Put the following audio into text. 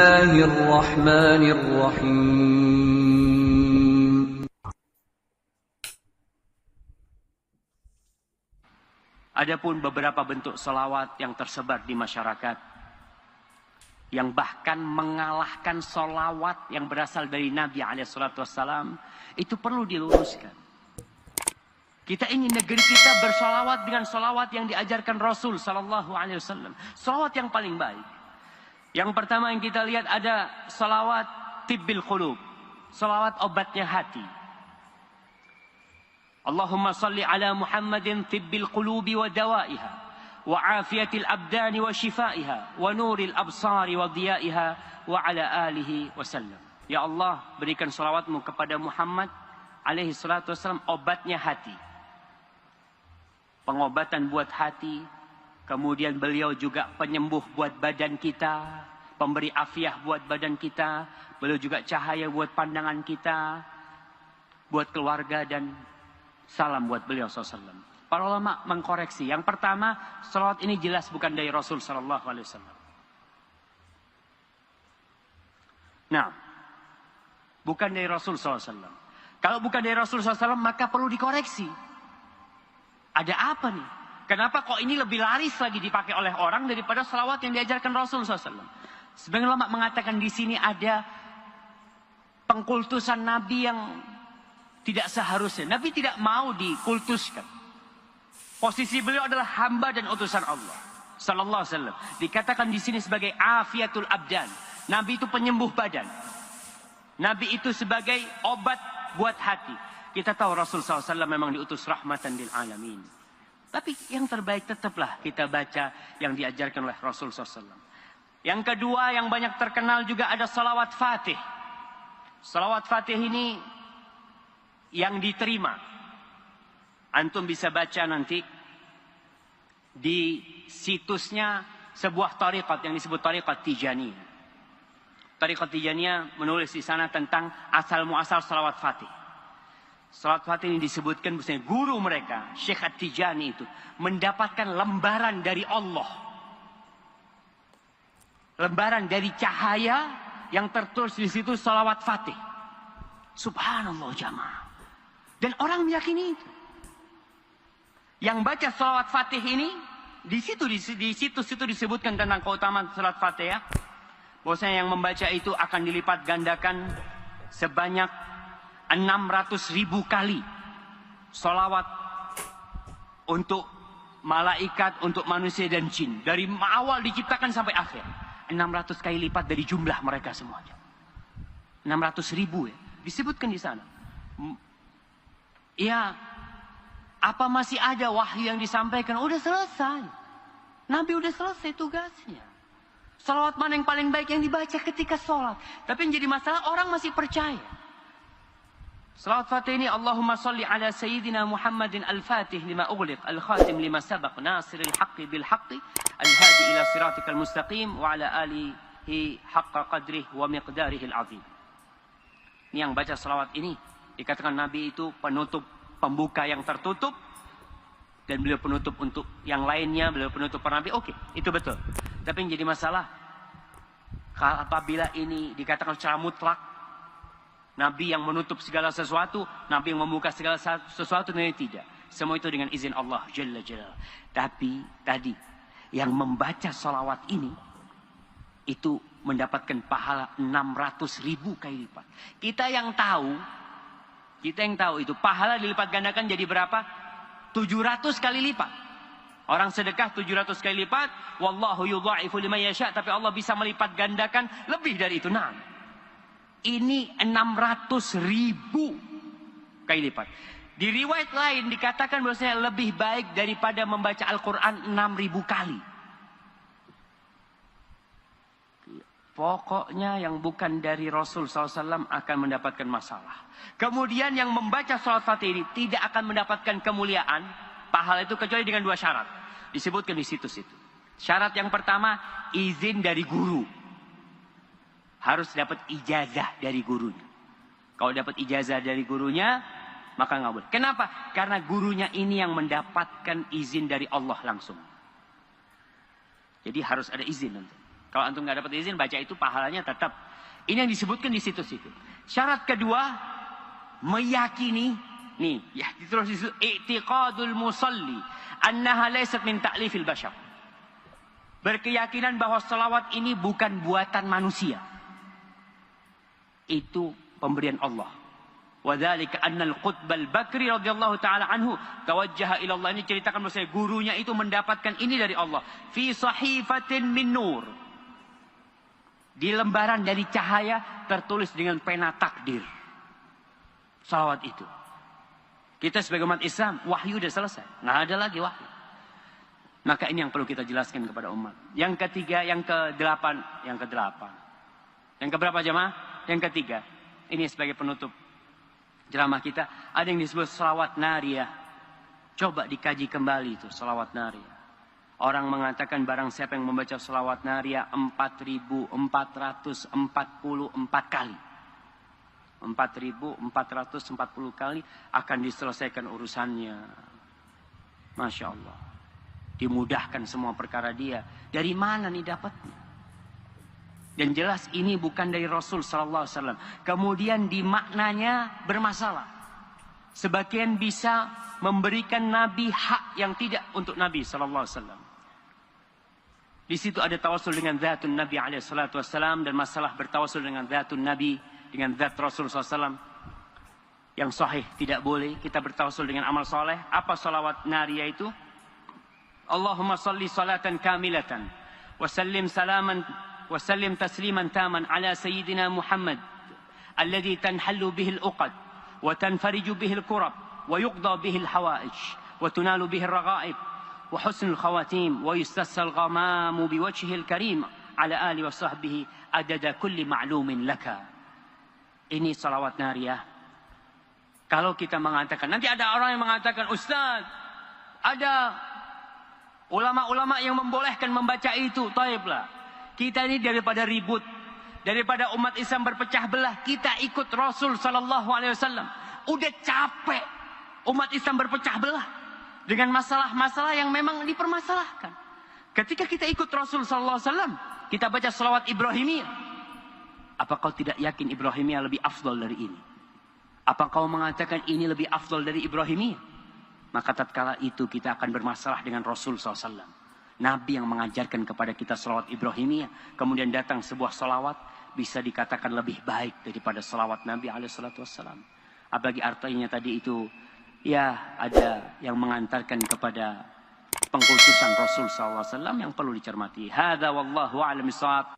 Bismillahirrahmanirrahim. Adapun beberapa bentuk salawat yang tersebar di masyarakat, yang bahkan mengalahkan salawat yang berasal dari Nabi SAW, itu perlu diluruskan. Kita ingin negeri kita bersalawat dengan salawat yang diajarkan Rasul SAW. Salawat yang paling baik. Yang pertama yang kita lihat ada salawat tibbil qulub, salawat obatnya hati. Allahumma salli ala Muhammadin tibbil qulubi wa dawaiha, wa afiyatil abdani wa shifaiha, wa nuril absari wa diyaiha, wa ala alihi wasallam. Ya Allah, berikan salawatmu kepada Muhammad alaihi salatu wasallam, obatnya hati. Pengobatan buat hati, kemudian beliau juga penyembuh buat badan kita, pemberi afiah buat badan kita, beliau juga cahaya buat pandangan kita, buat keluarga, dan salam buat beliau SAW. Para ulama mengkoreksi. Yang pertama, salawat ini jelas bukan dari Rasul SAW. Nah, bukan dari Rasul SAW. Kalau bukan dari Rasul SAW, maka perlu dikoreksi. Ada apa nih? Kenapa kok ini lebih laris lagi dipakai oleh orang daripada salawat yang diajarkan Rasul SAW? Sebagian ulama mengatakan di sini ada pengkultusan Nabi yang tidak seharusnya. Nabi tidak mau dikultuskan. Posisi beliau adalah hamba dan utusan Allah sallallahu alaihi wasallam. Dikatakan di sini sebagai afiatul abdan. Nabi itu penyembuh badan. Nabi itu sebagai obat buat hati. Kita tahu Rasul SAW memang diutus rahmatan lil alamin. Tapi yang terbaik tetaplah kita baca yang diajarkan oleh Rasul SAW. Yang kedua yang banyak terkenal juga ada salawat fatih. Salawat fatih ini yang diterima. Antum bisa baca nanti di situsnya sebuah tariqat yang disebut tariqat Tijaniyah. Tariqat Tijaniyah menulis di sana tentang asal muasal salawat fatih. Salawat fatih ini disebutkan bahwasanya guru mereka, Syekh At-Tijani itu mendapatkan lembaran dari Allah. Lembaran dari cahaya yang tertulis di situ salawat fatih. Subhanallah jamaah. Dan orang meyakini itu. Yang baca salawat fatih ini, di situs itu disebutkan tentang keutamaan salawat fatih ya. Bahwasanya yang membaca itu akan dilipat gandakan sebanyak 600.000 kali salawat untuk malaikat, untuk manusia dan jin. Dari awal diciptakan sampai akhir. 600 kali lipat dari jumlah mereka semuanya. 600.000 ya. Disebutkan di sana. Ya, apa masih ada wahyu yang disampaikan? Udah selesai. Nabi udah selesai tugasnya. Salawat mana yang paling baik yang dibaca ketika sholat? Tapi yang jadi masalah orang masih percaya. Salawat fatih ini Allahumma salli ala Sayyidina Muhammadin al-Fatih lima ughliq al-Khatim lima sabaq nasiril haqqi bil haqqi al-hadi ila siratikal mustaqim wa ala alihi haqqa qadrih wa miqdarihi al-azim. Ini yang baca salawat ini dikatakan Nabi itu penutup pembuka yang tertutup, dan beliau penutup untuk yang lainnya, beliau penutup para nabi. Oke, itu betul. Tapi yang jadi masalah apabila ini dikatakan secara mutlak, Nabi yang menutup segala sesuatu, Nabi yang membuka segala sesuatu, ini tidak. Semua itu dengan izin Allah Jalla Jalla. Tapi tadi yang membaca salawat ini itu mendapatkan pahala 600.000 kali lipat. Kita yang tahu itu pahala dilipat gandakan jadi berapa? 700 kali lipat. Orang sedekah 700 kali lipat, wallahu yudha'ifu liman yasha', tapi Allah bisa melipat gandakan lebih dari itu. Nah, ini 600.000 kali lipat. Di riwayat lain dikatakan bahwasanya lebih baik daripada membaca Al-Quran 6.000 kali. Pokoknya yang bukan dari Rasul SAW akan mendapatkan masalah. Kemudian yang membaca salawat fatih ini tidak akan mendapatkan kemuliaan, pahala itu kecuali dengan 2 syarat. Disebutkan di situs itu. Syarat yang pertama, izin dari guru. Harus dapat ijazah dari gurunya. Kalau dapat ijazah dari gurunya, maka nggak boleh. Kenapa? Karena gurunya ini yang mendapatkan izin dari Allah langsung. Jadi harus ada izin nanti. Kalau antum nggak dapat izin baca itu, pahalanya tetap. Ini yang disebutkan di situ-situ. Syarat kedua, meyakini, nih, ya terus disebut i'tiqadul musalli annaha laysat min ta'lifil bashar. Berkeyakinan bahwa salawat ini bukan buatan manusia. Itu pemberian Allah. Wadzalika annal Qutbal Bakri radhiyallahu taala anhu tawajjaha ila Allah. Ini ceritakan bahwa gurunya itu mendapatkan ini dari Allah. Fi sahifatin min nur. Di lembaran dari cahaya tertulis dengan pena takdir. Salawat itu. Kita sebagai umat Islam, wahyu sudah selesai. Nggak ada lagi wahyu. Maka ini yang perlu kita jelaskan kepada umat. Yang ketiga, yang ke-8. Yang keberapa jemaah? Yang ketiga. Ini sebagai penutup ceramah kita. Ada yang disebut salawat nariyah. Coba dikaji kembali itu salawat nariyah. Orang mengatakan barang siapa yang membaca salawat nariyah 4.444 kali. 4.440 kali akan diselesaikan urusannya. Masya Allah. Dimudahkan semua perkara dia. Dari mana nih dapatnya? Dan jelas ini bukan dari Rasul sallallahu alaihi wasallam. Kemudian di maknanya bermasalah. Sebagian bisa memberikan Nabi hak yang tidak untuk Nabi sallallahu alaihi wasallam. Di situ ada tawasul dengan zatun Nabi alaihi salatu wasallam, dan masalah bertawasul dengan zatun Nabi, dengan zat Rasul sallallahu alaihi wasallam. Yang sahih tidak boleh kita bertawasul dengan amal soleh. Apa salawat nariyah itu? Allahumma salli salatan kamilatan wa sallim salaman وسلم تسليما تاما على سيدنا محمد الذي تنحل به العقد وتنفرج به الكرب ويقضى به الحوائج وتنال به الرغائب وحسن الخواتيم ويستسقى الغمام بوجهه الكريم على آله وصحبه عدد كل معلوم لك. Ini salawat nariyah. Kalau kita mengatakan, nanti ada orang yang mengatakan, Ustaz, ada ulama-ulama yang membolehkan membaca itu. Taiblah. Kita ini daripada ribut, daripada umat Islam berpecah belah, kita ikut Rasul sallallahu alaihi wasallam. Udah capek umat Islam berpecah belah dengan masalah-masalah yang memang dipermasalahkan. Ketika kita ikut Rasul sallallahu alaihi wasallam, kita baca selawat Ibrahimiyah. Apa kau tidak yakin Ibrahimiyah lebih afdal dari ini? Apa kau mengatakan ini lebih afdal dari Ibrahimiyah? Maka tatkala itu kita akan bermasalah dengan Rasul sallallahu alaihi wasallam. Nabi yang mengajarkan kepada kita salawat Ibrahimiyah. Kemudian datang sebuah salawat. Bisa dikatakan lebih baik daripada salawat Nabi SAW. Apalagi artinya tadi itu. Ya ada yang mengantarkan kepada pengkultusan Rasul SAW. Yang perlu dicermati. Hadza wallahu a'lam bishawab.